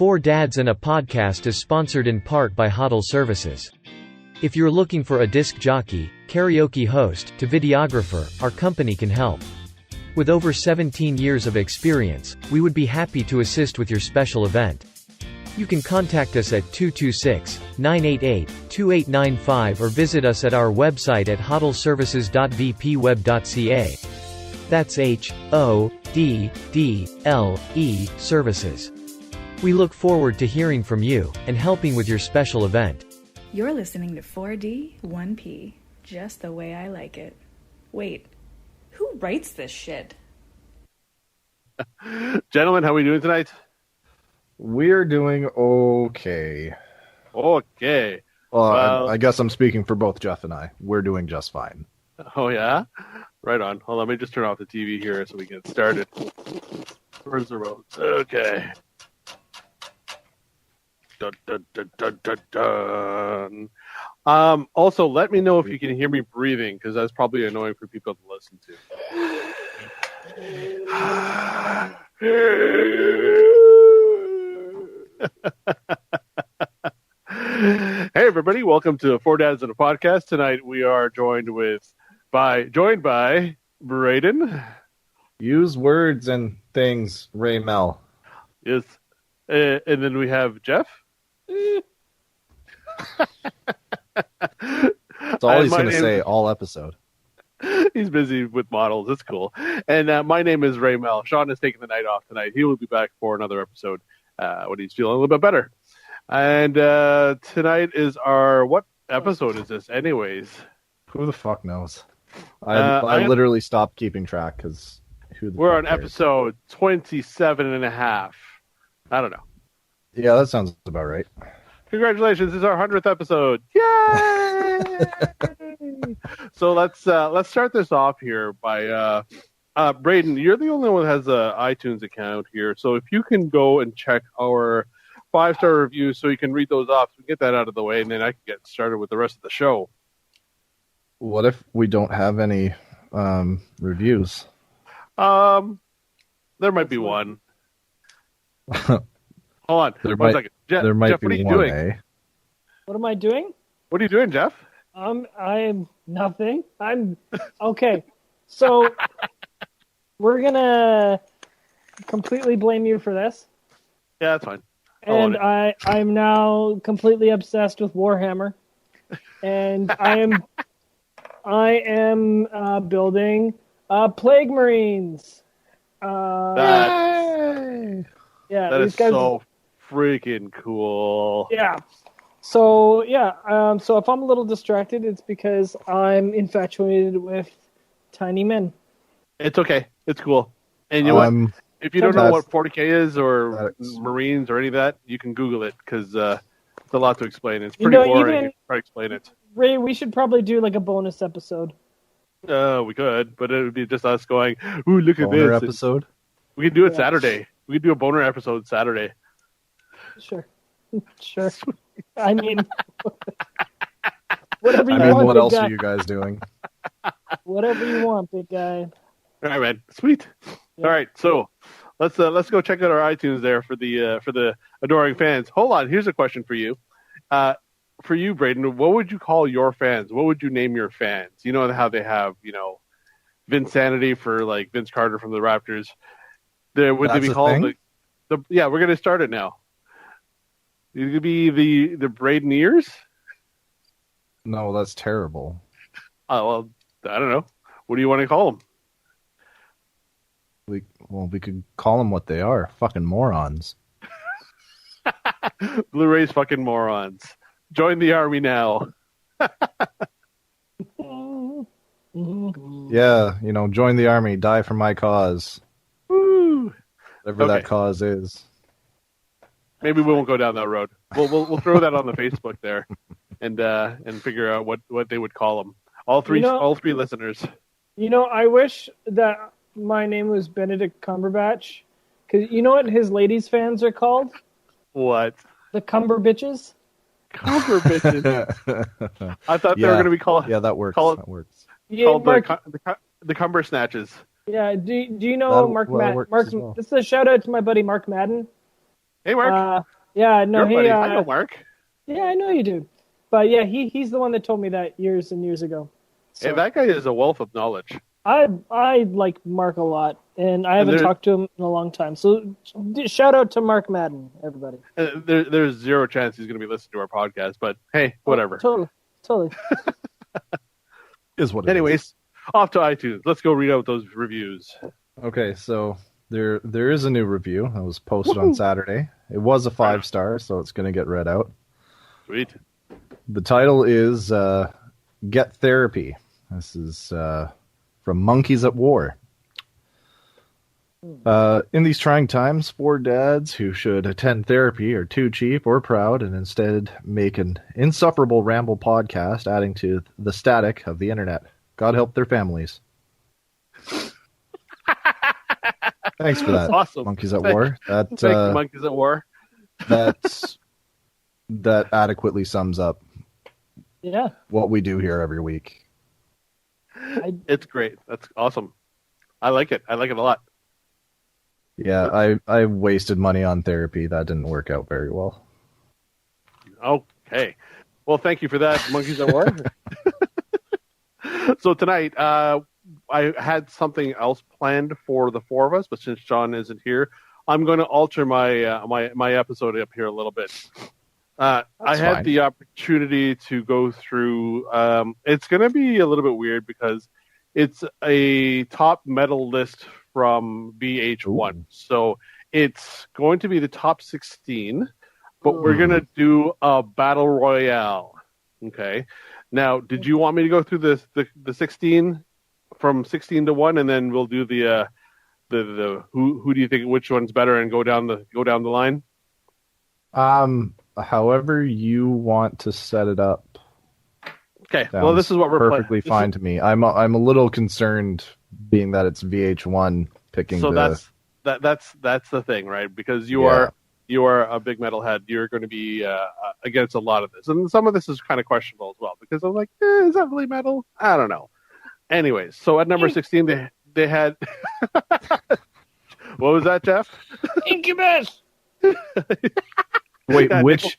Four Dads and a Podcast is sponsored in part by Huddle Services. If you're looking for a disc jockey, karaoke host, to videographer, our company can help. With over 17 years of experience, we would be happy to assist with your special event. You can contact us at 226-988-2895 or visit us at our website at hodlservices.vpweb.ca. That's HODDLE Services. We look forward to hearing from you and helping with your special event. You're listening to 4D 1P, just the way I like it. Wait, who writes this shit? Gentlemen, how are we doing tonight? We're doing okay. Okay. Well, I guess I'm speaking for both Jeff and I. We're doing just fine. Oh, yeah? Right on. Hold on, let me just turn off the TV here so we can get started. Where's the road? Okay. Dun, dun, dun, dun, dun, dun. Also, let me know if you can hear me breathing, because that's probably annoying for people to listen to. Hey everybody, welcome to Four Dads and a Podcast. Tonight we are joined by Braden. Use words and things, Ray Mel. Yes. And then we have Jeff. That's all he's going to say all episode. He's busy with models. It's cool. And my name is Ray Mel. Sean is taking the night off tonight. He will be back for another episode when he's feeling a little bit better. And tonight is what episode is this anyways? Who the fuck knows? I literally stopped keeping track because we're on episode 27 and a half. I don't know. Yeah, that sounds about right. Congratulations, this is our 100th episode. Yay! So let's start this off here by Braden, you're the only one that has an iTunes account here. So if you can go and check our 5-star reviews so you can read those off, so we get that out of the way, and then I can get started with the rest of the show. What if we don't have any reviews? There might be one. Hold on. One second. There might Jeff, be what are you one, doing? eh? What am I doing? What are you doing, Jeff? I'm nothing. I'm okay. So we're gonna completely blame you for this. Yeah, that's fine. And I'm now completely obsessed with Warhammer, and I am building Plague Marines. That is guys, so freaking cool. Yeah. So so if I'm a little distracted, it's because I'm infatuated with tiny men. It's okay. It's cool. And you know what? If you don't know what 40K is or Marines or any of that, you can Google it because it's a lot to explain. It's pretty boring. Try to explain it. Ray, we should probably do like a bonus episode. We could, but it would be just us going, "Ooh, look at boner this!" Episode. We could do it Saturday. We could do a boner episode Saturday. Sure. I mean, whatever you want. What else are you guys doing? Whatever you want, big guy. All right, man. Sweet. Yeah. All right, so let's go check out our iTunes there for the adoring fans. Hold on, here's a question for you. For you, Braden, what would you call your fans? What would you name your fans? You know how they have, Vinsanity for like Vince Carter from the Raptors. Would they be called yeah, we're gonna start it now. You could be the Bradeneers? No, that's terrible. Oh well, I don't know. What do you want to call them? We could call them what they are. Fucking morons. Blu-ray's fucking morons. Join the army now. Yeah, join the army. Die for my cause. Woo! Whatever that cause is. Maybe we won't go down that road. We'll throw that on the Facebook there, and figure out what they would call them. All three listeners. I wish that my name was Benedict Cumberbatch, because you know what his ladies fans are called? What? The Cumber Bitches. Cumber Bitches. I thought they were going to be called. Yeah, that works. That works. Yeah, called the Cumber Snatches. Yeah. Do you know Mark Madden? This is a shout out to my buddy Mark Madden. Hey, Mark. Yeah, no, Your buddy. I know Mark. Yeah, I know you do. But yeah, he's the one that told me that years and years ago. So, Hey, that guy is a wealth of knowledge. I like Mark a lot, and I haven't talked to him in a long time. So shout out to Mark Madden, everybody. There's zero chance he's going to be listening to our podcast, but hey, whatever. Totally. Is what it Anyways, is. off to iTunes. Let's go read out those reviews. Okay, so there is a new review that was posted on Saturday. It was a 5-star, so it's going to get read out. Sweet. The title is Get Therapy. This is from Monkeys at War. In these trying times, 4 dads who should attend therapy are too cheap or proud and instead make an insufferable ramble podcast adding to the static of the internet. God help their families. Thanks for that, awesome. Monkeys at War. Thank you, Monkeys at War. That adequately sums up what we do here every week. It's great. That's awesome. I like it. I like it a lot. Yeah, I wasted money on therapy. That didn't work out very well. Okay. Well, thank you for that, Monkeys at War. So tonight, I had something else planned for the 4 of us, but since John isn't here, I'm going to alter my episode up here a little bit. I had the opportunity to go through. It's going to be a little bit weird because it's a top metal list from VH1. Ooh. So it's going to be the top 16, but we're going to do a battle royale. Okay. Now, did you want me to go through the 16 from 16 to 1, and then we'll do the who do you think which one's better and go down the line? However you want to set it up. Okay. Well, this is what we're perfectly fine to me. I'm a little concerned, being that it's VH1 picking. So that's the thing, right? Because you are a big metalhead. You're going to be against a lot of this, and some of this is kind of questionable as well. Because I'm like, is that really metal? I don't know. Anyways, so at number 16, they had. What was that, Jeff? Incubus. Wait,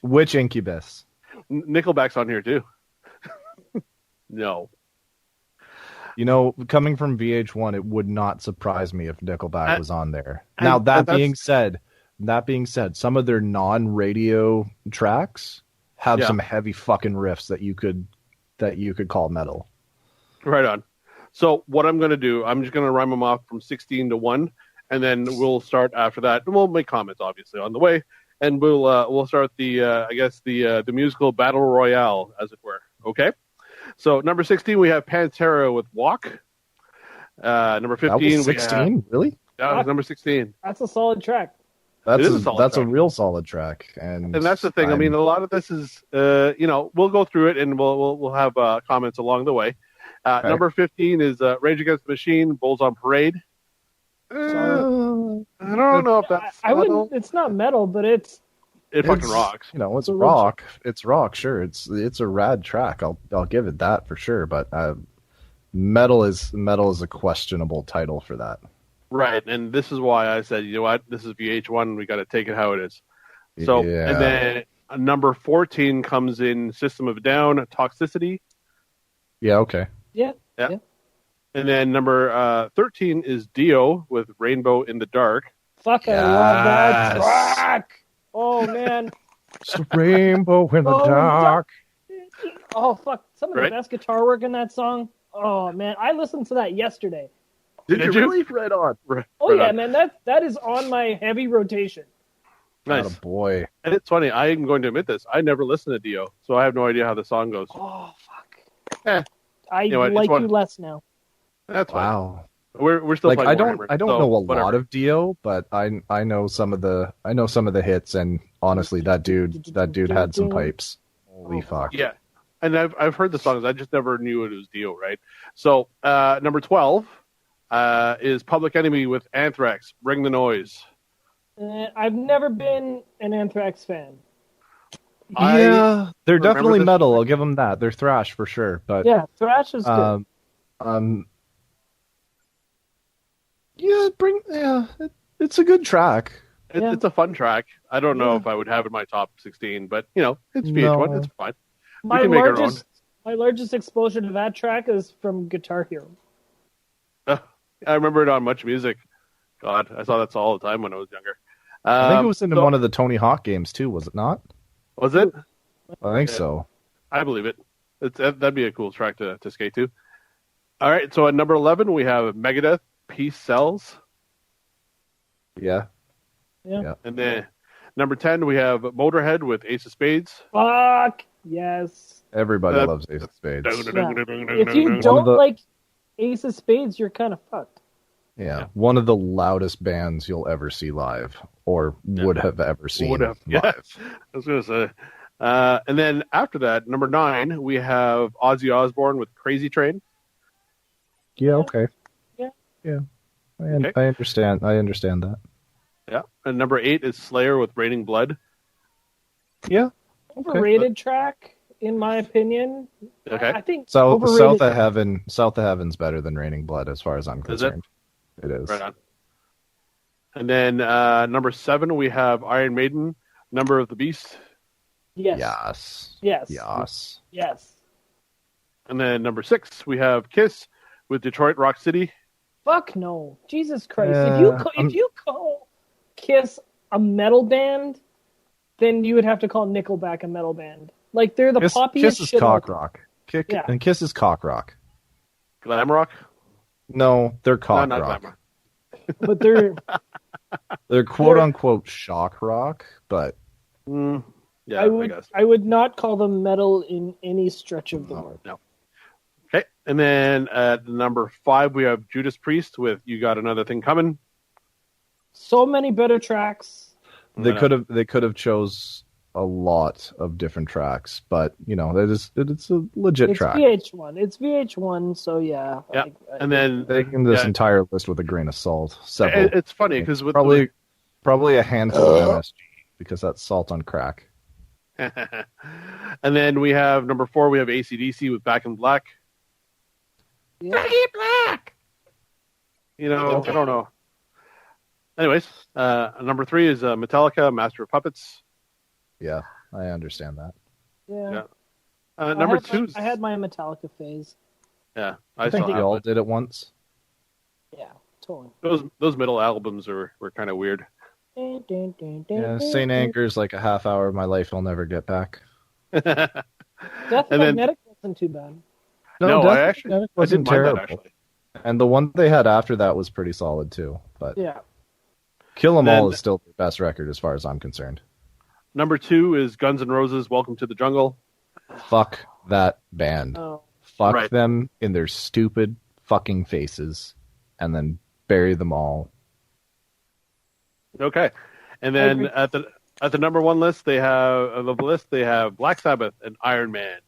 which Incubus? Nickelback's on here too. No. You know, coming from VH1, it would not surprise me if Nickelback was on there. Now, that being said, some of their non-radio tracks have some heavy fucking riffs that you could call metal. Right on. So what I'm going to do, I'm just going to rhyme them off from 16 to 1, and then we'll start after that. And we'll make comments, obviously, on the way. And we'll start the musical battle royale, as it were. Okay? So number 16, we have Pantera with Walk. Number 15, that was 16? Really? Yeah, number 16. That's a solid track. That's a real solid track, and that's the thing. I mean, a lot of this is, we'll go through it and we'll have comments along the way. Okay. Number 15 is Rage Against the Machine, Bulls on Parade. I don't know if that's. I wouldn't. It's not metal, but it fucking rocks. You know, it's rock. It's rock. Sure, it's a rad track. I'll give it that for sure. But metal is a questionable title for that. Right, and this is why I said, you know what, this is VH1. We got to take it how it is. So, and then number 14 comes in System of a Down, Toxicity. Yeah. Okay. Yeah. And then number 13 is Dio with Rainbow in the Dark. Fuck, I love that track. Oh, man. It's a rainbow in the dark. Oh, fuck. Some of the best guitar work in that song. Oh, man. I listened to that yesterday. Did you really? Right on. Man. That is on my heavy rotation. Nice. Oh, boy. And it's funny. I am going to admit this. I never listened to Dio, so I have no idea how the song goes. Oh, fuck. I like you less now. That's wow. Fine. We're still like I don't know a lot of Dio, but I know some of the hits, and honestly, that dude had some pipes. Holy fuck. Yeah, and I've heard the songs. I just never knew it was Dio, right? So number 12 is Public Enemy with Anthrax. Bring the Noise. I've never been an Anthrax fan. Yeah, they're definitely metal. I'll give them that. They're thrash for sure, but yeah, thrash is good. It's a good track. It's a fun track. I don't know if I would have it in my top 16, but it's VH1. No. It's fine. My can make our own. largest exposure to that track is from Guitar Hero. I remember it on Much Music. God, I saw that all the time when I was younger. I think it was in one of the Tony Hawk games too, was it not? Was it? I think so. I believe it. That'd be a cool track to skate to. All right, so at number 11 we have Megadeth, Peace Sells. Yeah. And then number 10 we have Motorhead with Ace of Spades. Fuck yes. Everybody loves Ace of Spades. Yeah. If you don't like Ace of Spades, you're kind of fucked. Yeah, one of the loudest bands you'll ever see live, or would have ever seen live. I was going to say. And then after that, number 9, we have Ozzy Osbourne with Crazy Train. Yeah, okay. Yeah. I understand that. Yeah. And number 8 is Slayer with Raining Blood. Yeah. Overrated track, in my opinion. Okay. I think South overrated. of Heaven's better than Raining Blood, as far as I'm concerned. It is. Right on. And then number 7, we have Iron Maiden, Number of the Beast. Yes. And then number 6, we have Kiss with Detroit Rock City. Fuck no. Jesus Christ. If you call Kiss a metal band, then you would have to call Nickelback a metal band. Like, they're the poppiest Kiss is shit cock out rock. And Kiss is cock rock. Glam rock? No, they're cock not rock. glam rock. But They're quote unquote shock rock, but yeah, I guess. I would not call them metal in any stretch of the word. No. Okay, and then at number 5 we have Judas Priest with "You Got Another Thing Coming." So many better tracks. they could have chose a lot of different tracks, but it's a legit track. VH1. It's VH1, so yeah. Yeah, and then Taking this entire list with a grain of salt. Several. it's funny because with probably a handful of MSG, because that's salt on crack. And then we have number 4. We have AC/DC with Back in Black. Yeah. Black. I don't know. Anyways, number 3 is Metallica, Master of Puppets. Yeah, I understand that. Yeah. Number 2. I had my Metallica phase. Yeah, I think we all did it once. Yeah, totally. Those middle albums were kind of weird. Yeah, St. Anger's like a half hour of my life I'll never get back. Death Magnetic wasn't too bad. No, I wasn't didn't mind terrible. that, actually. And the one they had after that was pretty solid too. But Yeah. Kill 'Em All is still the best record as far as I'm concerned. Number 2 is Guns N' Roses, Welcome to the Jungle. Fuck that band. Oh. Fuck them in their stupid fucking faces, and then bury them all. Okay, and then at the number 1 list they have Black Sabbath and Iron Man.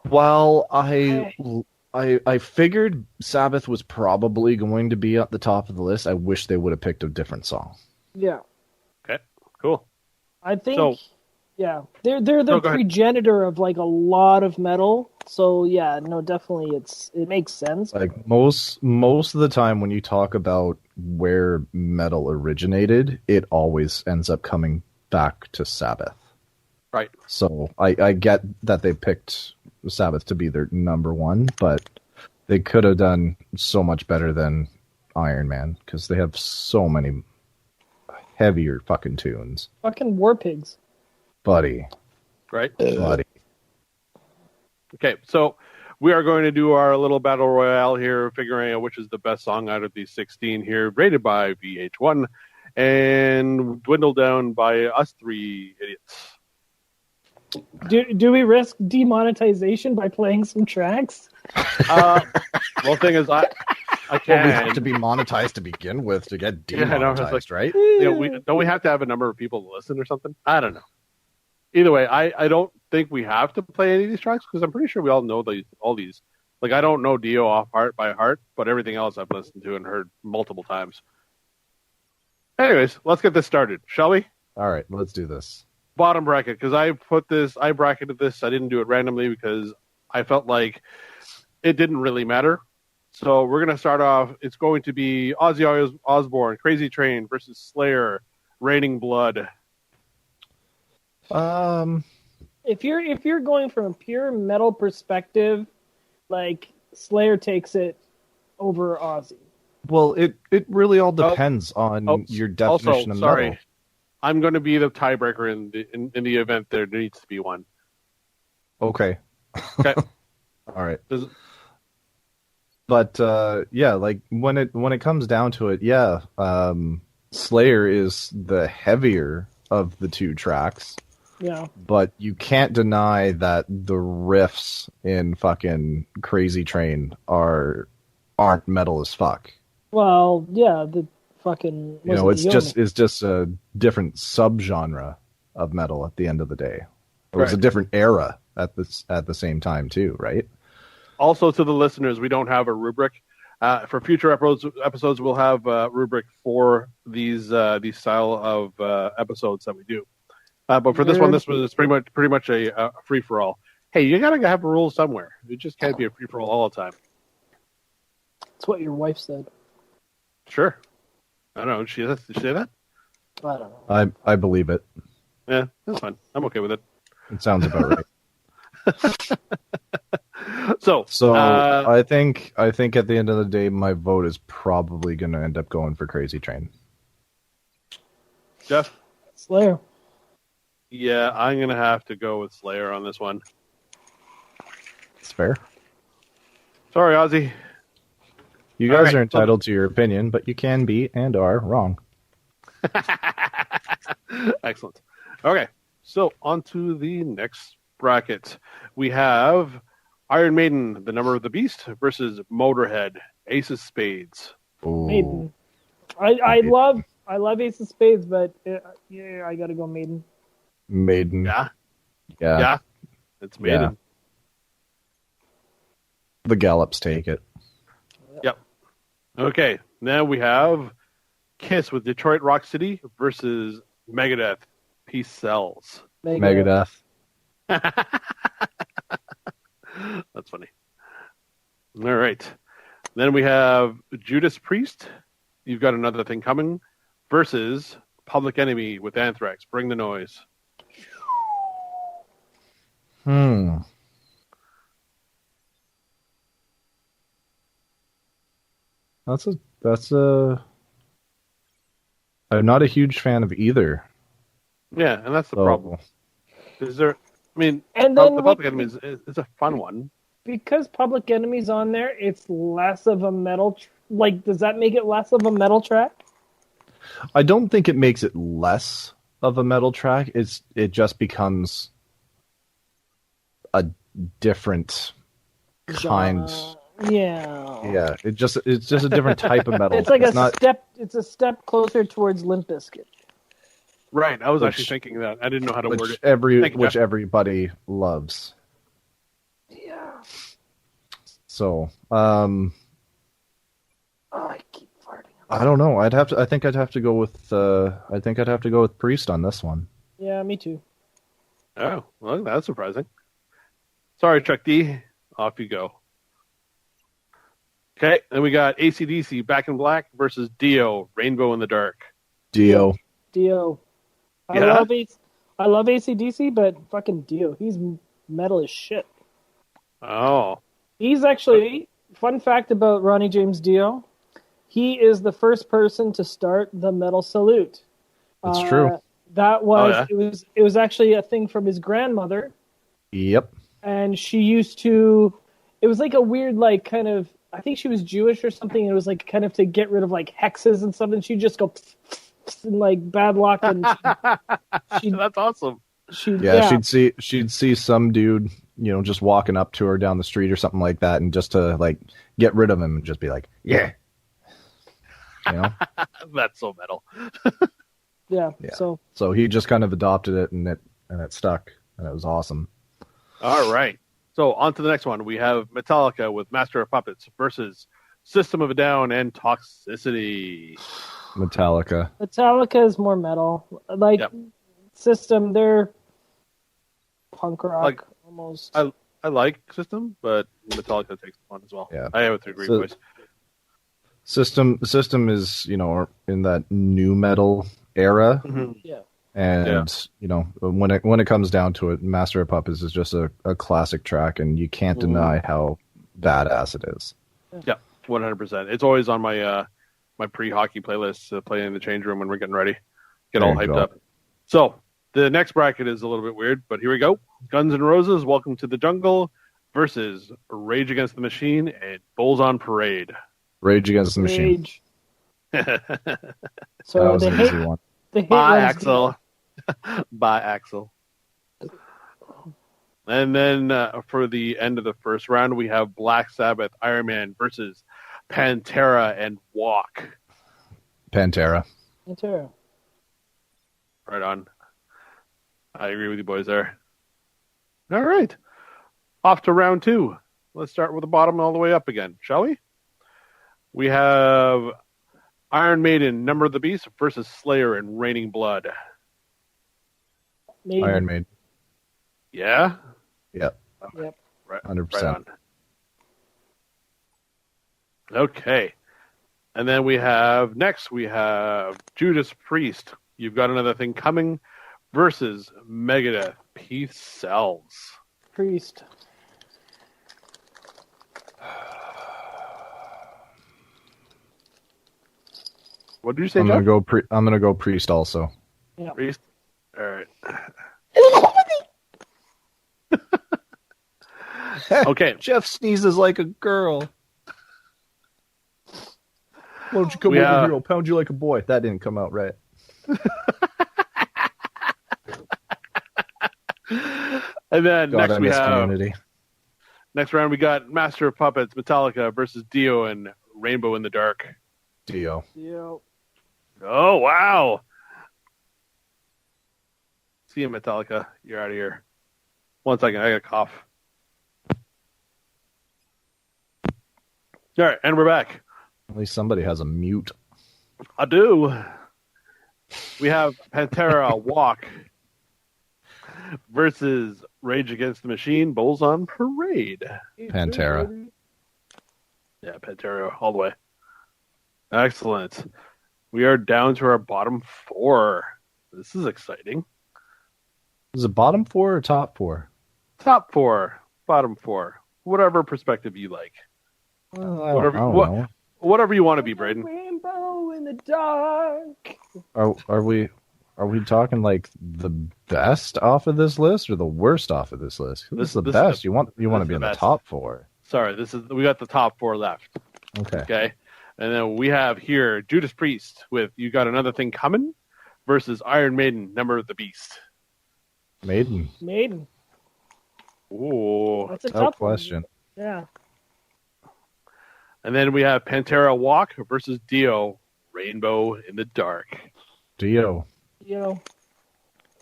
While I figured Sabbath was probably going to be at the top of the list, I wish they would have picked a different song. Yeah. Okay, cool. I think So- yeah. They're the go ahead. progenitor of like a lot of metal. So yeah, no, definitely it makes sense. Like most of the time when you talk about where metal originated, it always ends up coming back to Sabbath. Right. So I get that they picked Sabbath to be their number 1, but they could have done so much better than Iron Man, because they have so many heavier fucking tunes. Fucking War Pigs. Buddy. Right. Buddy. Okay, so we are going to do our little battle royale here, figuring out which is the best song out of these 16 here, rated by VH1, and dwindled down by us 3 idiots. Do we risk demonetization by playing some tracks? Well, the thing is, I Well, can. we have to be monetized to begin with to get Yeah, I know, demonetized, it's like- right? Don't we have to have a number of people to listen or something? I don't know. Either way, I don't think we have to play any of these tracks because I'm pretty sure we all know all these. Like, I don't know Dio off by heart, but everything else I've listened to and heard multiple times. Anyways, let's get this started, shall we? All right, let's do this. Bottom bracket, because I bracketed this. I didn't do it randomly because I felt like it didn't really matter. So we're going to start off. It's going to be Ozzy Osbourne, Crazy Train versus Slayer, Raining Blood. If you're going from a pure metal perspective, like Slayer takes it over Ozzy. Well, it really all depends on your definition of metal. I'm going to be the tiebreaker in the event there needs to be one. Okay. Okay. All right. But yeah, like when it comes down to it, yeah, Slayer is the heavier of the two tracks. Yeah. But you can't deny that the riffs in fucking Crazy Train aren't metal as fuck. Well, yeah, the fucking it's just a different subgenre of metal at the end of the day. It was a different era at the same time too, right? Also, to the listeners, we don't have a rubric. For future episodes, we'll have a rubric for these style of episodes that we do. But for this one, it's pretty much a free for all. Hey, you gotta have a rule somewhere. It just can't be a free for all the time. That's what your wife said. Sure. I don't know. Did she say that? I don't know. I believe it. Yeah, that's fine. I'm okay with it. It sounds about right. So I think at the end of the day, my vote is probably going to end up going for Crazy Train. Jeff? Slayer. Yeah, I'm going to have to go with Slayer on this one. It's fair. Sorry, Ozzy. You guys are entitled to your opinion, but you can be and are wrong. Excellent. Okay, so on to the next bracket. We have Iron Maiden, The Number of the Beast, versus Motorhead, Ace of Spades. Ooh. Maiden. I love Ace of Spades, but I got to go Maiden. Maiden. Yeah. It's Maiden. Yeah. The Gallops take it. Yep. Okay, now we have Kiss with Detroit Rock City versus Megadeth, Peace Sells. Megadeth. That's funny. All right. Then we have Judas Priest, You've Got Another Thing Coming, versus Public Enemy with Anthrax, Bring the Noise. That's a. I'm not a huge fan of either. Yeah, and that's the problem. Is there? I mean, and then the Public Enemy is a fun one because Public Enemy's on there. It's less of a metal. Does that make it less of a metal track? I don't think it makes it less of a metal track. It just becomes a different kind. Yeah. It's just a different type of metal. It's like It's a step closer towards Limp Bizkit. Right. I was actually thinking that. I didn't know how to word it. Everybody loves. Yeah. So, I keep farting. I don't know. I think I'd have to go with Priest on this one. Yeah, me too. Oh, well, that's surprising. Sorry, Chuck D. Off you go. Okay, then we got AC/DC, Back in Black versus Dio, Rainbow in the Dark. Dio. I love AC/DC, but fucking Dio. He's metal as shit. Oh. He's actually, fun fact about Ronnie James Dio, he is the first person to start the metal salute. That's true. That was, it was actually a thing from his grandmother. Yep. And she used to, it was like a weird, kind of, I think she was Jewish or something. And it was kind of to get rid of hexes and something. She'd just go and bad luck. And that's awesome. She'd see some dude, just walking up to her down the street or something like that, and just to get rid of him and just be like, yeah. That's so metal. Yeah. So he just kind of adopted it, and it stuck, and it was awesome. All right. So on to the next one. We have Metallica with Master of Puppets versus System of a Down and Toxicity. Metallica is more metal. System, they're punk rock almost. I I like System, but Metallica takes one as well. Yeah. I have to agree, boys. System is, in that new metal era. Mm-hmm. Yeah. And when it comes down to it, Master of Puppets is just a classic track, and you can't deny how badass it is. Yeah, 100%. It's always on my my pre-hockey playlist to play in the change room when we're getting ready, get all hyped up. So the next bracket is a little bit weird, but here we go. Guns N' Roses, Welcome to the Jungle versus Rage Against the Machine and Bulls on Parade. Rage Against the Machine. So that was an easy one. Bye, Axel. Bye, Axel. And then for the end of the first round, we have Black Sabbath, Iron Man versus Pantera and Walk. Pantera. Right on. I agree with you boys there. All right. Off to round 2. Let's start with the bottom all the way up again, shall we? We have Iron Maiden, Number of the Beast versus Slayer and Raining Blood. Iron Maiden. Yeah? Yep. Right, 100%. Right on. Okay. And then we have Judas Priest, You've Got Another Thing Coming versus Megadeth, Peace Sells. Priest. What did you say, I'm Jeff? gonna go Priest also. Yeah. Priest? All right. Okay. Jeff sneezes like a girl. Why don't you come over here? I'll pound you like a boy. That didn't come out right. And then God, next round we got Master of Puppets, Metallica versus Dio and Rainbow in the Dark. Dio. Oh, wow. See you, Metallica. You're out of here. 1 second. I got a cough. All right, and we're back. At least somebody has a mute. I do. We have Pantera, Walk versus Rage Against the Machine, Bulls on Parade. Pantera. Yeah, Pantera all the way. Excellent. We are down to our bottom 4. This is exciting. Is it bottom 4 or top 4? Top 4, bottom 4, whatever perspective you like. Well, I don't know. Whatever you want to be, Braden. Rainbow in the dark. Are we talking like the best off of this list or the worst off of this list? This is the best. You want to be in the top 4. Sorry, we got the top 4 left. Okay. And then we have here Judas Priest with You Got Another Thing Coming versus Iron Maiden, Number of the Beast. Maiden. Ooh. That's a tough question. Yeah. And then we have Pantera, Walk versus Dio, Rainbow in the Dark. Dio.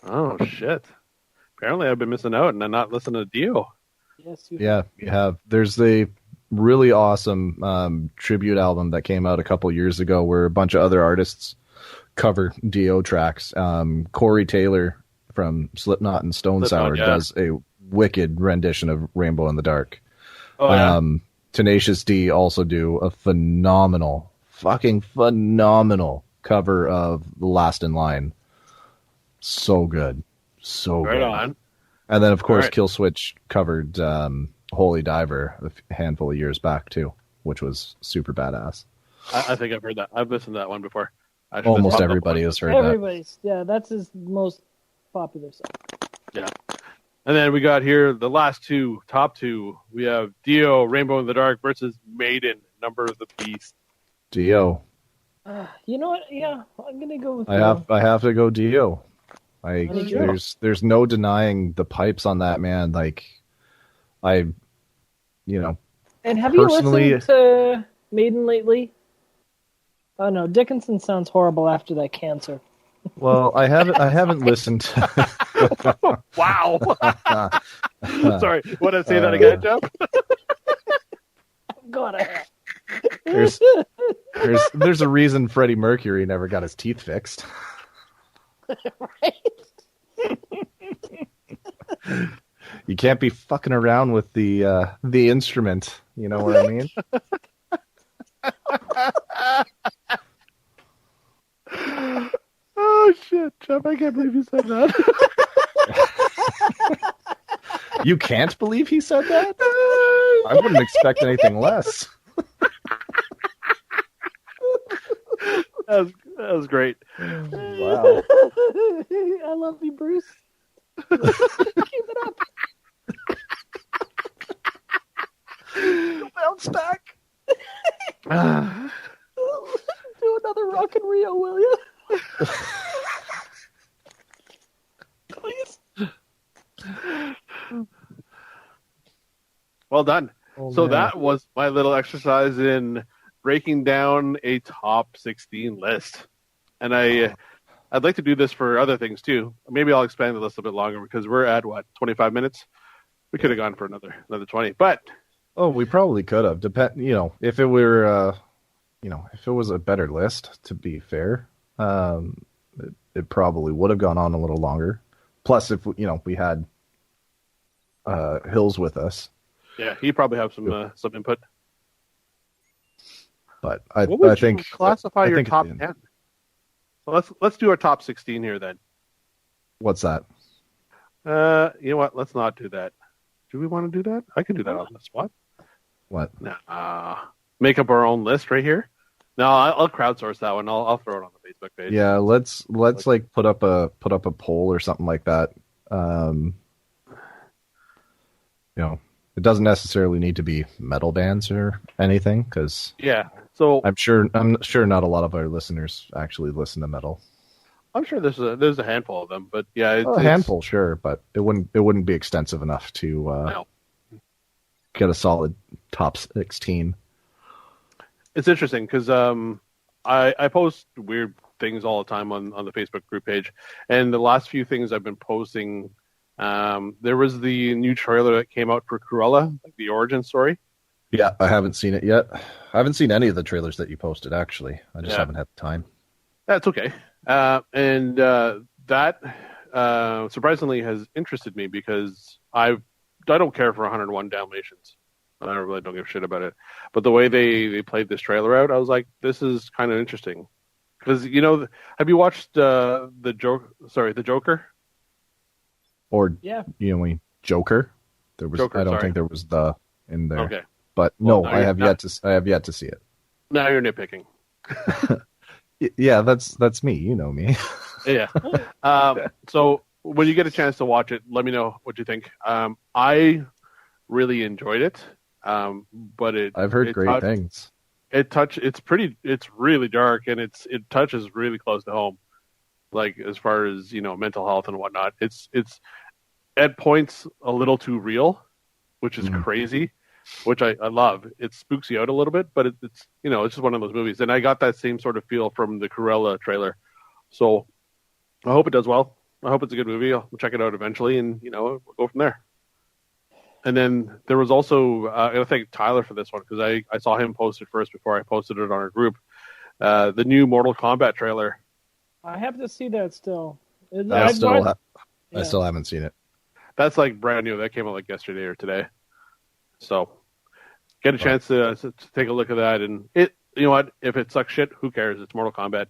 Oh, shit. Apparently I've been missing out and I'm not listening to Dio. Yes, you have. There's a really awesome tribute album that came out a couple years ago where a bunch of other artists cover Dio tracks. Corey Taylor from Slipknot and Stone Sour does a wicked rendition of Rainbow in the Dark. Oh, yeah. Tenacious D also do a fucking phenomenal cover of The Last in Line. So good. So right good. On. And then, of course, right. Killswitch covered Holy Diver a handful of years back, too, which was super badass. I think I've heard that. I've listened to that one before. Almost everybody has heard that. Yeah, that's his most popular song. Yeah. And then we got here the last top 2. We have Dio, Rainbow in the Dark versus Maiden, Number of the Beast. Dio. You know what? Yeah, I'm gonna go with. I have to go Dio. There's no denying the pipes on that man. Like, And have you listened to Maiden lately? Oh no, Dickinson sounds horrible after that cancer. Well, I haven't listened to... Wow. Sorry, want to say that again, Jeff? God, there's a reason Freddie Mercury never got his teeth fixed. Right? You can't be fucking around with the instrument. You know what I mean? Oh shit, Jeff! I can't believe you said that. You can't believe he said that? I wouldn't expect anything less. That was great. Wow. I love you, Bruce. Keep it up. Bounce back. Do another Rock in Rio, will you? Please. Well done. So man. that was my little exercise in breaking down a top 16 list. And I'd like to do this for other things too. Maybe I'll expand the list a bit longer because we're at 25 minutes. We could have gone for another 20, but we probably could have. If it were, if it was a better list, to be fair, it probably would have gone on a little longer. Plus, if we had Hills with us. Yeah, he probably have some input. But I think classify your top 10. So let's do our top 16 here then. What's that? You know what? Let's not do that. Do we want to do that? I can do that on the spot. What? Make up our own list right here. No, I'll crowdsource that one. I'll throw it on the Facebook page. Yeah, let's like put up a poll or something like that. It doesn't necessarily need to be metal bands or anything, because so I'm sure not a lot of our listeners actually listen to metal. I'm sure there's a handful of them, but yeah, a handful, sure, but it wouldn't be extensive enough to get a solid top 16. It's interesting because I post weird things all the time on the Facebook group page, and the last few things I've been posting, there was the new trailer that came out for Cruella, like the origin story. Yeah, I haven't seen it yet. I haven't seen any of the trailers that you posted, actually. I just haven't had the time. That's okay. And that surprisingly has interested me because I don't care for 101 Dalmatians. I really don't give a shit about it. But the way they played this trailer out, I was like, this is kind of interesting. Because, have you watched the Joker? Or, Joker? There was. Joker, I don't think there was the in there. Okay. But no, I have yet to see it. Now you're nitpicking. Yeah, that's me. You know me. Yeah. So when you get a chance to watch it, let me know what you think. I really enjoyed it. But I've heard great things. It's really dark, and it touches really close to home. Like as far as, mental health and whatnot, it's at points a little too real, which is crazy, which I love. It spooks you out a little bit, but it's it's just one of those movies. And I got that same sort of feel from the Cruella trailer. So I hope it does well. I hope it's a good movie. I'll check it out eventually, and we'll go from there. And then there was also, I thank Tyler for this one because I saw him post it first before I posted it on our group. The new Mortal Kombat trailer. I have to see that still. I still haven't seen it. That's like brand new. That came out like yesterday or today. So get a chance to take a look at that. And you know what? If it sucks shit, who cares? It's Mortal Kombat,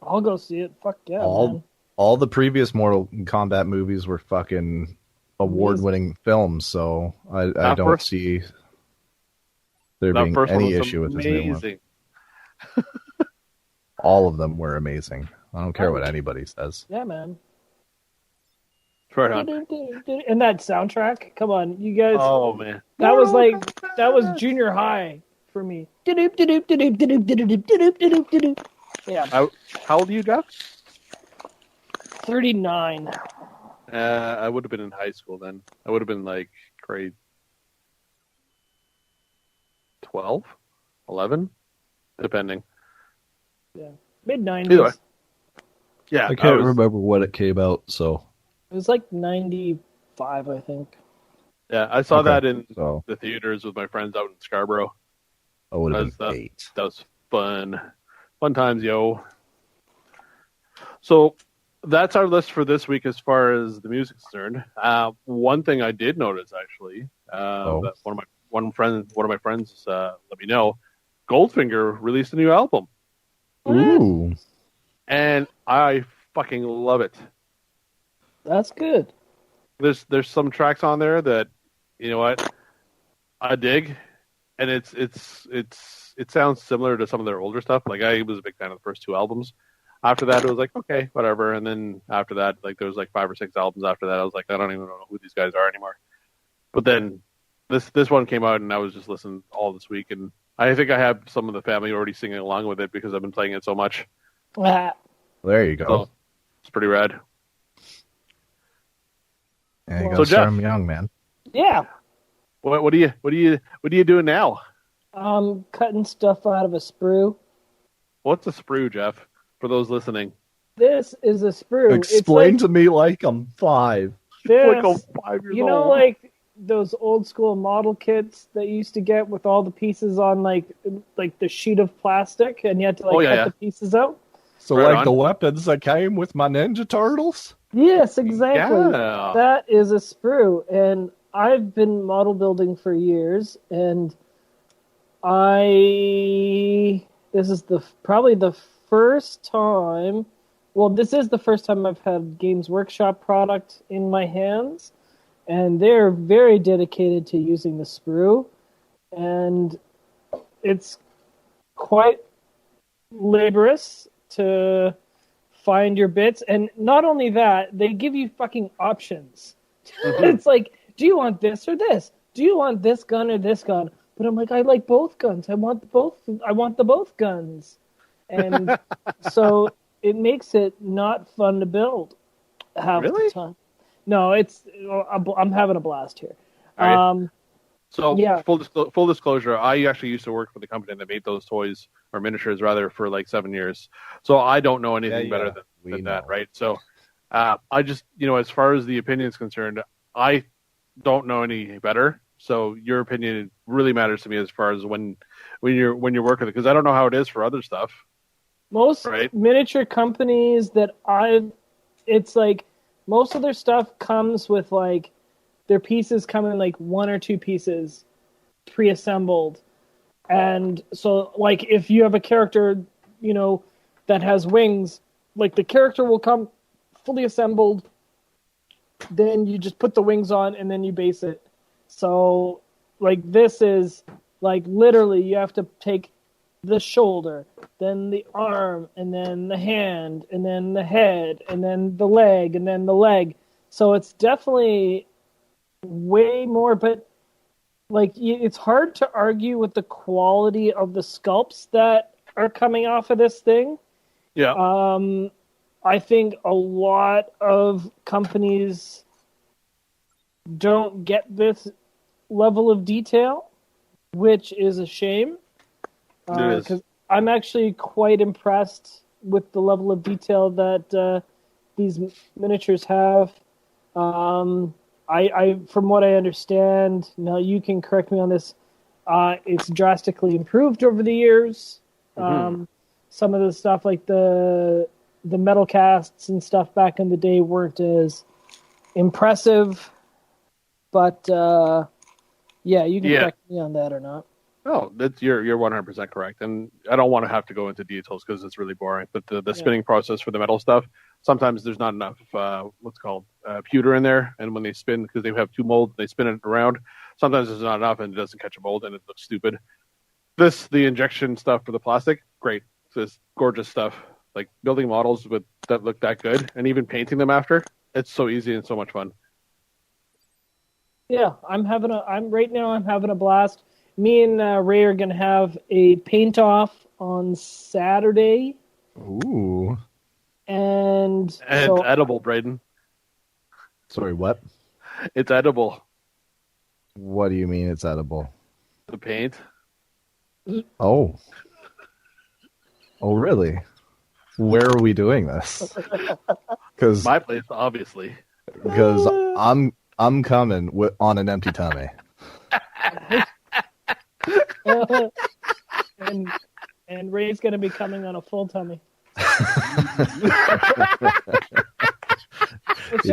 I'll go see it. Fuck yeah, man. All the previous Mortal Kombat movies were fucking award-winning films, so I don't see there being any issue with this new one. All of them were amazing. I don't care what anybody says. Yeah, man. Right on. And that soundtrack, come on, you guys. Oh man, that was junior high for me. Yeah. How old are you, Jeff? 39. I would have been in high school then. I would have been like grade 12, 11, depending. Yeah, mid-90s. Either way. Yeah, I can't remember what it came out, so it was like 95, I think. Yeah, I saw that in the theaters with my friends out in Scarborough. I would have been 8. That was fun times, yo. So that's our list for this week as far as the music's concerned. One thing I did notice actually, that one of my friends let me know, Goldfinger released a new album. Ooh. And I fucking love it. That's good. There's some tracks on there that, you know what, I dig, and it sounds similar to some of their older stuff. Like, I was a big fan of the first two albums. After that, it was like, okay, whatever. And then after that, like, there was like 5 or 6 albums after that. I was like, I don't even know who these guys are anymore. But then this one came out, and I was just listening all this week, and I think I have some of the family already singing along with it because I've been playing it so much. There you go. So, it's pretty rad. Yeah, you So, gotta start Jeff. them young, man. Yeah. What are you doing now? Cutting stuff out of a sprue. What's a sprue, Jeff? For those listening, This is a sprue. Explain to me like I'm 5. this, like, 5 years you know, old. like those old school model kits that you used to get with all the pieces on like the sheet of plastic, and you had to cut the pieces out. So Right like on. the weapons that came with my Ninja Turtles? Yes, exactly. Yeah. That is a sprue, and I've been model building for years, and this is probably the first time. Well, this is the first time I've had Games Workshop product in my hands, and they're very dedicated to using the sprue, and it's quite laborious to find your bits. And not only that, they give you fucking options. It's like, do you want this or this? Do you want this gun or this gun? But I'm like, I like both guns. I want the both guns. And so it makes it not fun to build half Really? the time. No, I'm having a blast here. All right. So, yeah. full disclosure, I actually used to work for the company that made those toys, or miniatures rather, for like 7 years. So I don't know anything better than that, right? So I just, as far as the opinion is concerned, I don't know any better. So your opinion really matters to me as far as when you're working with it, because I don't know how it is for other stuff. Most miniature companies it's like most of their stuff comes with like their pieces come in like 1 or 2 pieces pre-assembled. And so like if you have a character, that has wings, like the character will come fully assembled, then you just put the wings on and then you base it. So like this is like literally you have to take the shoulder, then the arm, and then the hand, and then the head, and then the leg, and then the leg. So it's definitely way more, but like it's hard to argue with the quality of the sculpts that are coming off of this thing. Yeah. I think a lot of companies don't get this level of detail, which is a shame. Because I'm actually quite impressed with the level of detail that these miniatures have. I from what I understand, now you can correct me on this, it's drastically improved over the years. Mm-hmm. Some of the stuff like the metal casts and stuff back in the day weren't as impressive, but you can correct me on that or not. No, you're 100% correct, and I don't want to have to go into details because it's really boring. But the spinning process for the metal stuff, sometimes there's not enough pewter in there, and when they spin, because they have 2 molds, they spin it around. Sometimes there's not enough, and it doesn't catch a mold, and it looks stupid. The injection stuff for the plastic, great. This gorgeous stuff, like building models that look that good, and even painting them after, it's so easy and so much fun. Yeah, I'm having a blast. Me and Ray are going to have a paint-off on Saturday. Ooh. And it's edible, Braden. Sorry, what? It's edible. What do you mean it's edible? The paint. Oh. Oh, really? Where are we doing this? Because my place, obviously. Because I'm coming on an empty tummy. and Ray's going to be coming on a full tummy.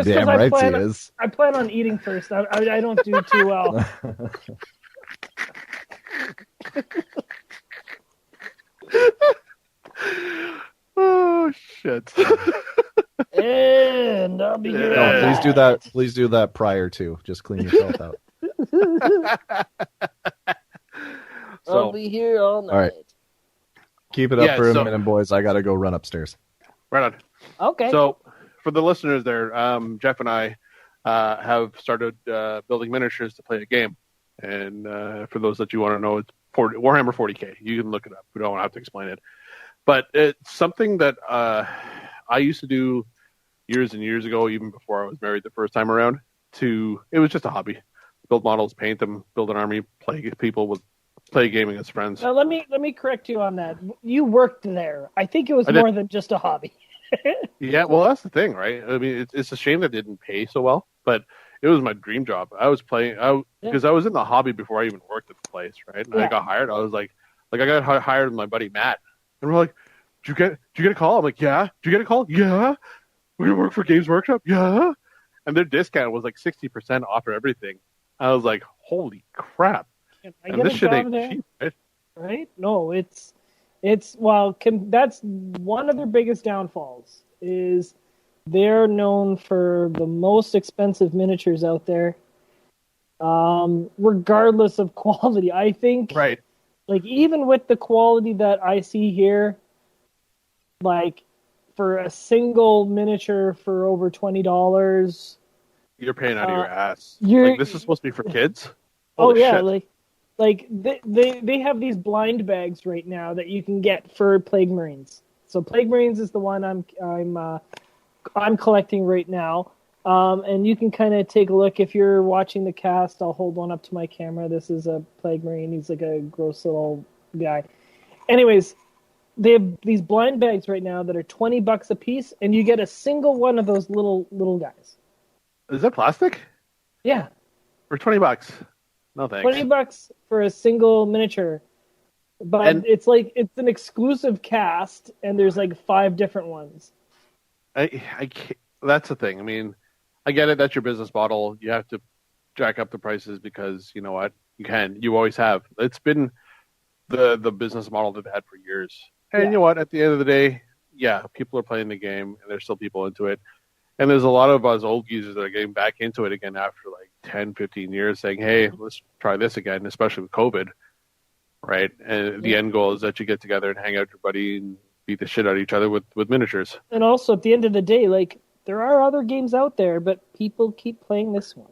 just damn because right he is. I plan on eating first. I don't do too well. Oh shit! And I'll be here. No, please do that. Please do that prior to. Just clean yourself out. I'll be here all night. All right. Keep it up for a minute, boys. I gotta go run upstairs. Right on. Okay. So, for the listeners there, Jeff and I have started building miniatures to play a game. And for those that you want to know, it's Warhammer 40K. You can look it up. We don't have to explain it. But it's something that I used to do years and years ago, even before I was married the first time around. It was just a hobby. Build models, paint them, build an army, play gaming as friends. Now, let me correct you on that. You worked there. I think it was more than just a hobby. Yeah, well, that's the thing, right? I mean, it's a shame that it didn't pay so well, but it was my dream job. I was playing because I was in the hobby before I even worked at the place, right? And I got hired. I was like I got hired with my buddy Matt, and we're like, "Did you get a call?" I'm like, "Yeah." "Did you get a call?" "Yeah." "We're gonna work for Games Workshop." "Yeah." And their discount was like 60% off of everything. I was like, "Holy crap!" And this shit ain't cheap, right? Right? No, that's one of their biggest downfalls is they're known for the most expensive miniatures out there, regardless of quality. I think, right? Like, even with the quality that I see here, like, for a single miniature for over $20, you're paying out of your ass. This is supposed to be for kids. Holy shit. Like they have these blind bags right now that you can get for Plague Marines. So Plague Marines is the one I'm collecting right now, and you can kind of take a look. If you're watching the cast, I'll hold one up to my camera. This is a Plague Marine. He's like a gross little guy. Anyways, they have these blind bags right now that are $20 a piece, and you get a single one of those little guys. Is that plastic? Yeah. For $20. No thanks. $20 for a single miniature. But it's an exclusive cast, and there's like 5 different ones. I can't, that's the thing. I mean, I get it. That's your business model. You have to jack up the prices because you know what? You always have. It's been the business model they've had for years. And you know what? At the end of the day, yeah, people are playing the game, and there's still people into it. And there's a lot of us old geezers that are getting back into it again after like 10, 15 years saying, hey, let's try this again, especially with COVID, right? And the end goal is that you get together and hang out with your buddy and beat the shit out of each other with miniatures. And also, at the end of the day, like, there are other games out there, but people keep playing this one.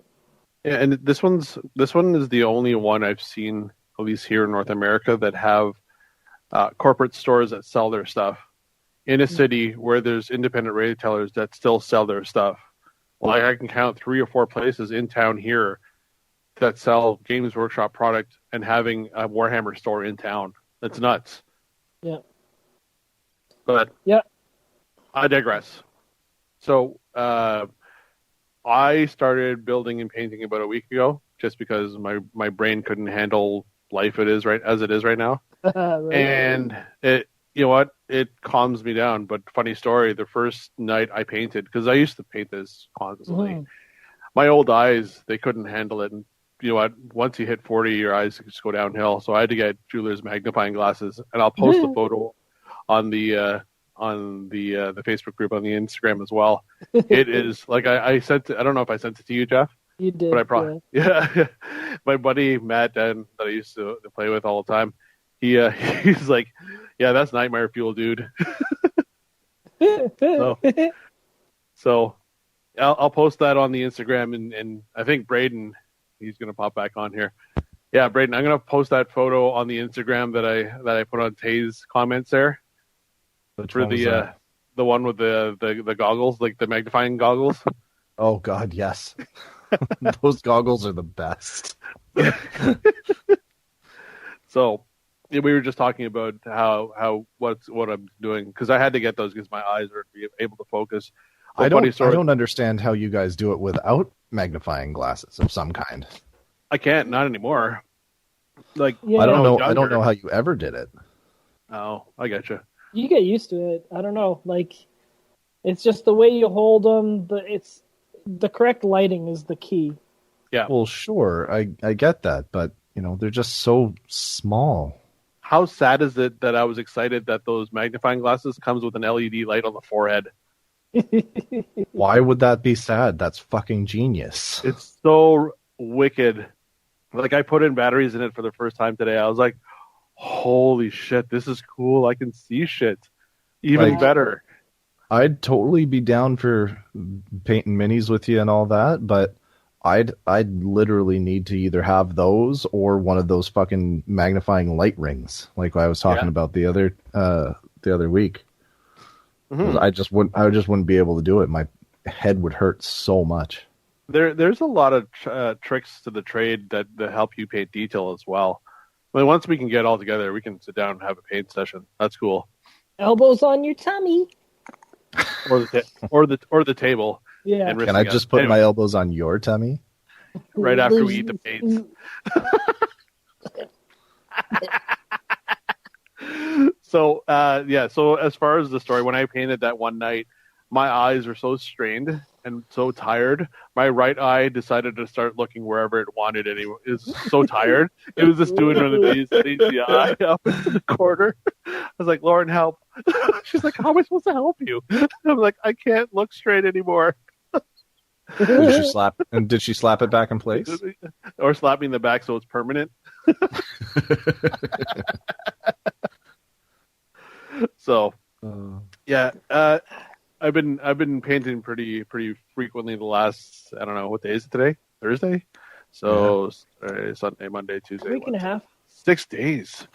Yeah, and this one is the only one I've seen, at least here in North America, that have corporate stores that sell their stuff in a city where there's independent retailers that still sell their stuff. Like, I can count 3 or 4 places in town here that sell Games Workshop product and having a Warhammer store in town. That's nuts. Yeah. But I digress. So I started building and painting about a week ago just because my brain couldn't handle life as it is right now. Right. And you know what? It calms me down. But funny story, the first night I painted, because I used to paint this constantly, my old eyes, they couldn't handle it. And you know what? Once you hit 40, your eyes just go downhill. So I had to get jeweler's magnifying glasses, and I'll post the photo on the Facebook group on the Instagram as well. It is like I sent it, I don't know if I sent it to you, Jeff. You did. But I probably my buddy Matt that I used to play with all the time. He's like, yeah, that's nightmare fuel, dude. so I'll post that on the Instagram, and I think Braden, he's gonna pop back on here. Yeah, Braden, I'm gonna post that photo on the Instagram that I put on Tay's comments there. For the one with the goggles, like the magnifying goggles. Oh God, yes. Those goggles are the best. So we were just talking about what I'm doing, because I had to get those because my eyes are able to focus. I don't understand how you guys do it without magnifying glasses of some kind. I can't, not anymore. Like, I don't know how you ever did it. Oh, I gotcha. You get used to it. I don't know. Like, it's just the way you hold them. the correct lighting is the key. Yeah. Well, sure, I get that, but they're just so small. How sad is it that I was excited that those magnifying glasses comes with an LED light on the forehead? Why would that be sad? That's fucking genius. It's so wicked. Like, I put in batteries in it for the first time today. I was like, holy shit, this is cool. I can see shit. Even better. I'd totally be down for painting minis with you and all that, but I'd literally need to either have those or one of those fucking magnifying light rings, like I was talking about the other week. Mm-hmm. I just wouldn't be able to do it. My head would hurt so much. There's a lot of tricks to the trade that help you paint detail as well. I mean, once we can get all together, we can sit down and have a paint session. That's cool. Elbows on your tummy. Or the table. Yeah. Can I just put my elbows on your tummy? Right after we eat the paints. So as far as the story, when I painted that one night, my eyes were so strained and so tired. My right eye decided to start looking wherever it wanted anyway. It was so tired. It was just doing one of these, the eye up into the corner. I was like, Lauren, help. She's like, how am I supposed to help you? I'm like, I can't look straight anymore. Did she slap it back in place? Or slap me in the back so it's permanent? So, yeah, I've been painting pretty frequently the last, I don't know, what day is it today? Thursday? So Sunday, Monday, Tuesday, week and a half. 6 days.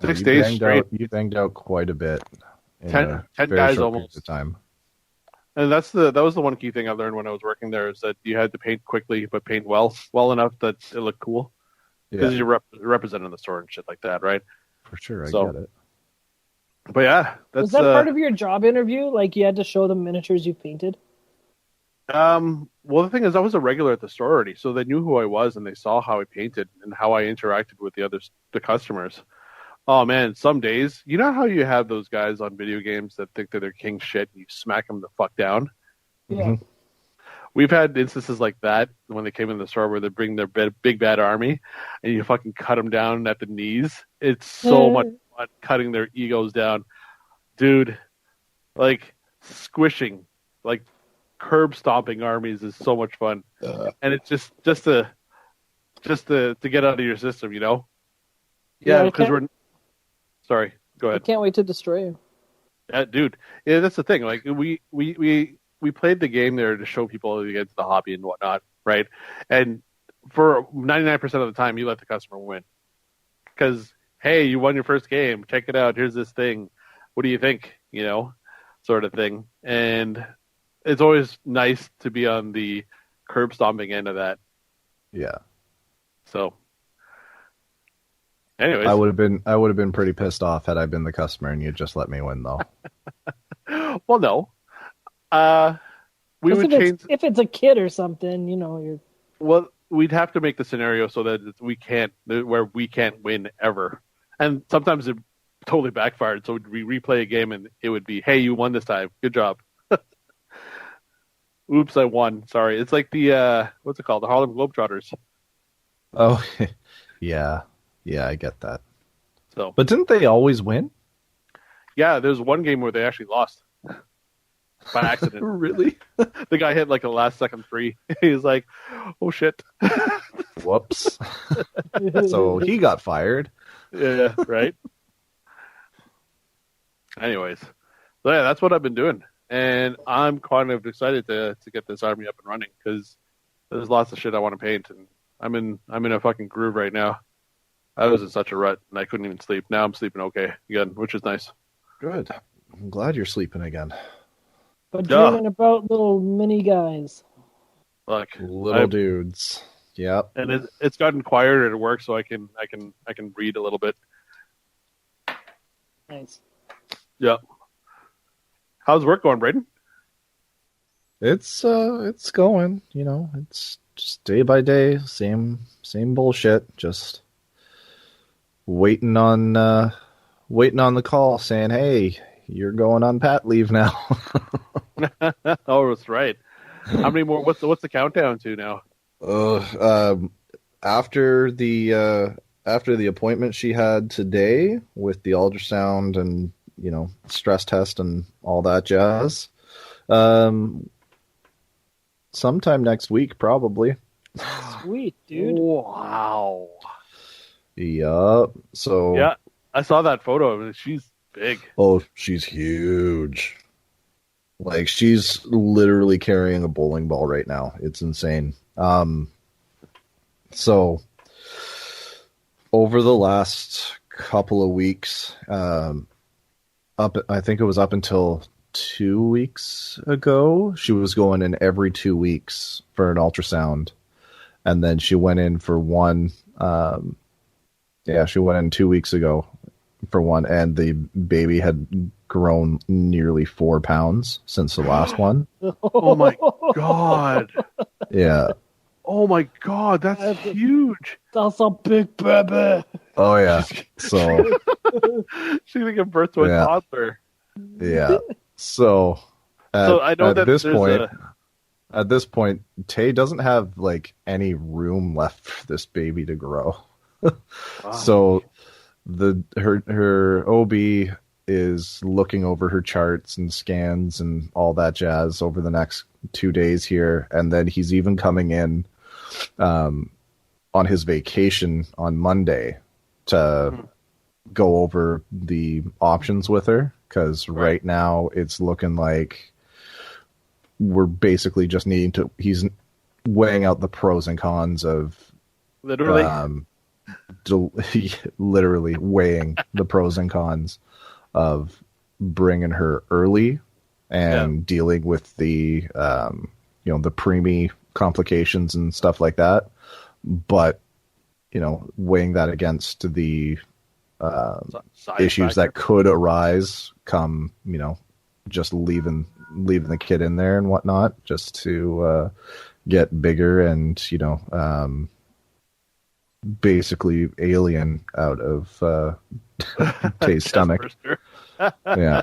Yeah, 6 days straight. You banged out quite a bit. 10 guys almost. Time. And that was the one key thing I learned when I was working there, is that you had to paint quickly, but paint well enough that it looked cool. Because you're representing the store and shit like that, right? For sure, I get it. But yeah, was that part of your job interview? Like, you had to show them miniatures you painted? Well, the thing is, I was a regular at the store already, so they knew who I was and they saw how I painted and how I interacted with the customers. Oh man, some days, you know how you have those guys on video games that think that they're king shit and you smack them the fuck down? Yeah. Mm-hmm. We've had instances like that when they came in the store where they bring their big bad army and you fucking cut them down at the knees. It's so much fun cutting their egos down. Dude, like squishing, like curb stomping armies is so much fun. And it's just to get out of your system, you know? Yeah, because Sorry, go ahead. I can't wait to destroy you. Dude, yeah, that's the thing. Like, we played the game there to show people to get into the hobby and whatnot, right? And for 99% of the time, you let the customer win. Because, hey, you won your first game. Check it out. Here's this thing. What do you think? You know, sort of thing. And it's always nice to be on the curb stomping end of that. Yeah. So, anyways, I would have been pretty pissed off had I been the customer and you just let me win, though. Well, no. We would change if it's a kid or something, you know. Well, we'd have to make the scenario so that we can't win ever, and sometimes it totally backfired. So we replay a game and it would be, "Hey, you won this time. Good job." Oops, I won. Sorry. It's like the what's it called? The Harlem Globetrotters. Oh, yeah, I get that. So, but didn't they always win? Yeah, there's one game where they actually lost by accident. Really? The guy hit like a last second free. He's like, "Oh shit!" Whoops. So he got fired. Yeah, right. Anyways, so yeah, that's what I've been doing, and I'm kind of excited to get this army up and running because there's lots of shit I want to paint, and I'm in a fucking groove right now. I was in such a rut, and I couldn't even sleep. Now I'm sleeping okay again, which is nice. Good. I'm glad you're sleeping again. But dreaming about little mini guys. Look, little dudes. Yep. And it's gotten quieter at work, so I can read a little bit. Nice. Yep. How's work going, Braden? It's going. You know, it's just day by day, same bullshit. Just waiting on the call, saying, "Hey, you're going on pat leave now." Oh, that's right. How many more? What's the countdown to now? After the appointment she had today with the ultrasound and stress test and all that jazz, sometime next week probably. Sweet, dude. Wow. Yup. So yeah, I saw that photo. She's big. Oh, she's huge. Like, she's literally carrying a bowling ball right now. It's insane. So over the last couple of weeks, I think it was up until 2 weeks ago, she was going in every 2 weeks for an ultrasound. And then she went in for one. She went in 2 weeks ago for one, and the baby had grown nearly 4 pounds since the last one. Oh my god! Yeah. Oh my god, that's huge. That's a big baby. Oh yeah. So she's gonna give birth to a toddler. Yeah. So I know that at this point, Tay doesn't have like any room left for this baby to grow. Wow. So her OB is looking over her charts and scans and all that jazz over the next 2 days here, and then he's even coming in on his vacation on Monday to go over the options with her, because right now it's looking like we're basically just he's weighing out the pros and cons of literally literally weighing the pros and cons of bringing her early and dealing with the the preemie complications and stuff like that, but weighing that against the issues that could arise come just leaving the kid in there and whatnot, just to get bigger and basically alien out of Tay's stomach. Yeah.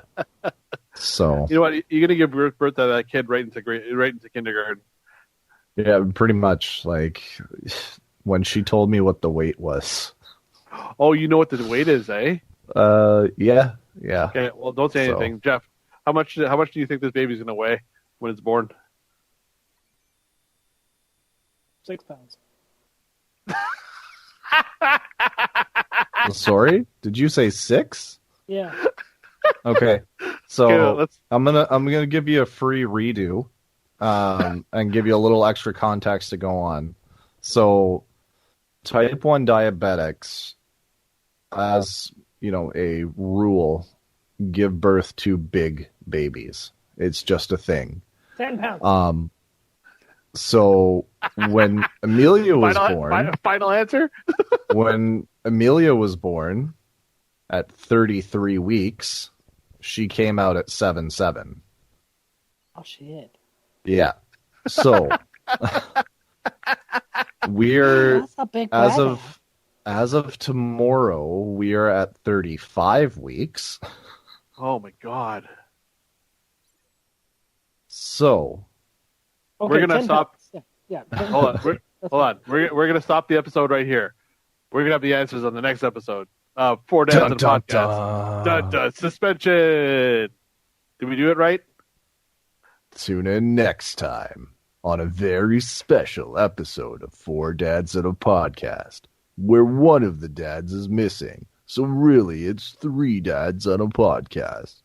So you know what? You're gonna give birth to that kid right into kindergarten. Yeah, pretty much. Like, when she told me what the weight was. Oh, you know what the weight is, eh? Yeah. Okay, well, don't say anything, Jeff. How much do you think this baby's gonna weigh when it's born? 6 pounds. Sorry, did you say 6? Yeah. Okay, so I'm gonna give you a free redo, and give you a little extra context to go on. So, type 1 diabetics, as a rule, give birth to big babies. It's just a thing. 10 pounds. So when Amelia was born, final answer. When Amelia was born at 33 weeks, she came out at 7'7". Oh shit. Yeah. So we're as of tomorrow, we are at 35 weeks. Oh my god. So okay, we're gonna stop. Yeah. Hold on. We're gonna stop the episode right here. We're gonna have the answers on the next episode. 4 Dads on the Podcast. Dun, dun. Suspension. Did we do it right? Tune in next time on a very special episode of 4 Dads on a Podcast, where one of the dads is missing. So really, it's 3 dads on a podcast.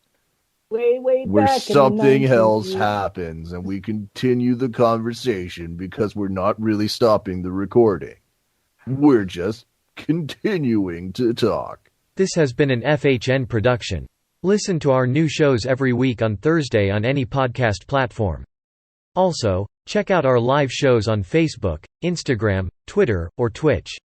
Way where back something else happens and we continue the conversation because we're not really stopping the recording. We're just continuing to talk. This has been an FHN production. Listen to our new shows every week on Thursday on any podcast platform. Also, check out our live shows on Facebook, Instagram, Twitter, or Twitch.